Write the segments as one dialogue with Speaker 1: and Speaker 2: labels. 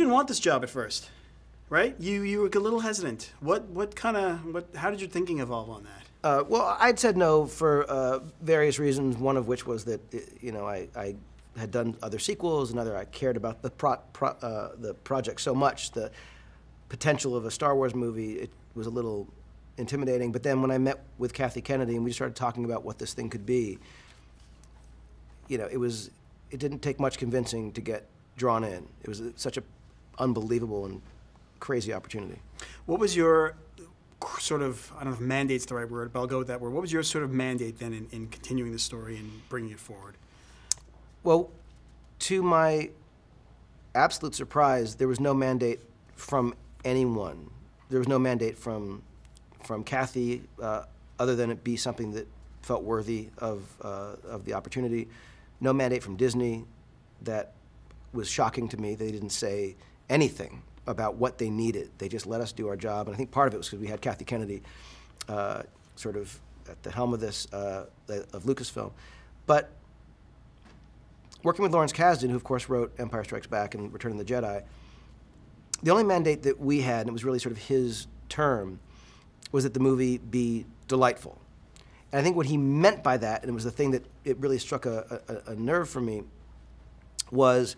Speaker 1: didn't want this job at first, right? You were a little hesitant. How did your thinking evolve on that?
Speaker 2: Well, I'd said no for various reasons. One of which was that I had done other sequels, and I cared about the project so much. The potential of a Star Wars movie, it was a little intimidating. But then when I met with Kathy Kennedy and we started talking about what this thing could be, it didn't take much convincing to get drawn in. It was such an unbelievable and crazy opportunity.
Speaker 1: What was your sort of, I don't know if mandate's the right word, but I'll go with that word. What was your sort of mandate then in continuing the story and bringing it forward?
Speaker 2: Well, to my absolute surprise, there was no mandate from anyone. There was no mandate from Kathy, other than it be something that felt worthy of the opportunity. No mandate from Disney. That was shocking to me. They didn't say anything about what they needed. They just let us do our job. And I think part of it was because we had Kathy Kennedy sort of at the helm of this, of Lucasfilm. But working with Lawrence Kasdan, who of course wrote Empire Strikes Back and Return of the Jedi, the only mandate that we had, and it was really sort of his term, was that the movie be delightful. And I think what he meant by that, and it was the thing that it really struck a nerve for me, was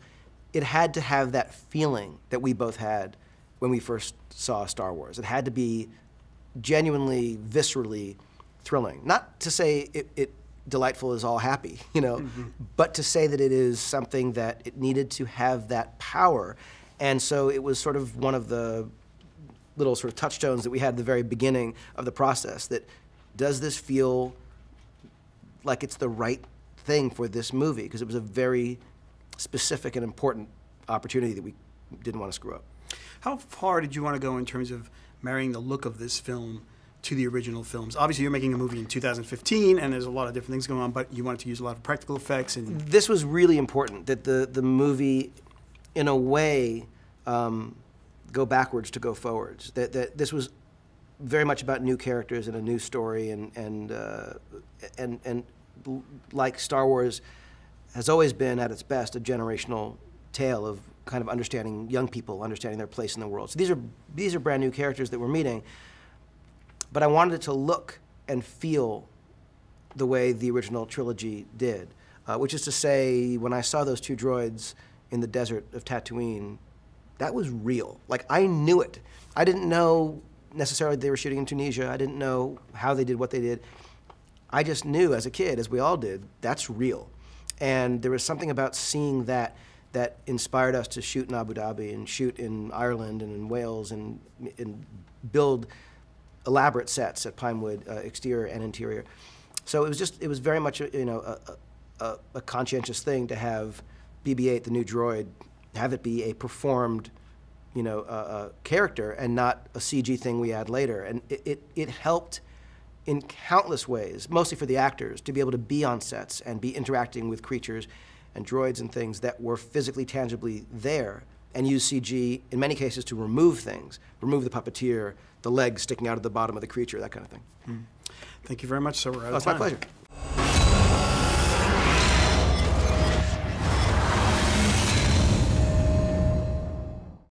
Speaker 2: it had to have that feeling that we both had when we first saw Star Wars. It had to be genuinely, viscerally thrilling. Not to say it delightful is all happy, but to say that it is something that it needed to have that power. And so it was sort of one of the little sort of touchstones that we had at the very beginning of the process, that does this feel like it's the right thing for this movie? Because it was a very specific and important opportunity that we didn't want to screw up.
Speaker 1: How far did you want to go in terms of marrying the look of this film to the original films? Obviously, you're making a movie in 2015, and there's a lot of different things going on, but you wanted to use a lot of practical effects. And
Speaker 2: this was really important, that the movie, in a way, go backwards to go forwards. That this was very much about new characters and a new story, and like Star Wars has always been at its best a generational tale of kind of understanding young people, understanding their place in the world. So these are brand new characters that we're meeting, but I wanted it to look and feel the way the original trilogy did, which is to say, when I saw those two droids in the desert of Tatooine, that was real. Like, I knew it. I didn't know necessarily they were shooting in Tunisia. I didn't know how they did what they did. I just knew as a kid, as we all did, that's real. And there was something about seeing that inspired us to shoot in Abu Dhabi and shoot in Ireland and in Wales and build elaborate sets at Pinewood, exterior and interior. So it was very much a conscientious thing to have BB-8, the new droid, have it be a performed character and not a CG thing we add later. And it helped in countless ways, mostly for the actors, to be able to be on sets and be interacting with creatures and droids and things that were physically, tangibly there, and use CG, in many cases, to remove things, remove the puppeteer, the legs sticking out of the bottom of the creature, that kind of thing.
Speaker 1: Thank you very much, sir. We're out of time.
Speaker 2: It's my pleasure.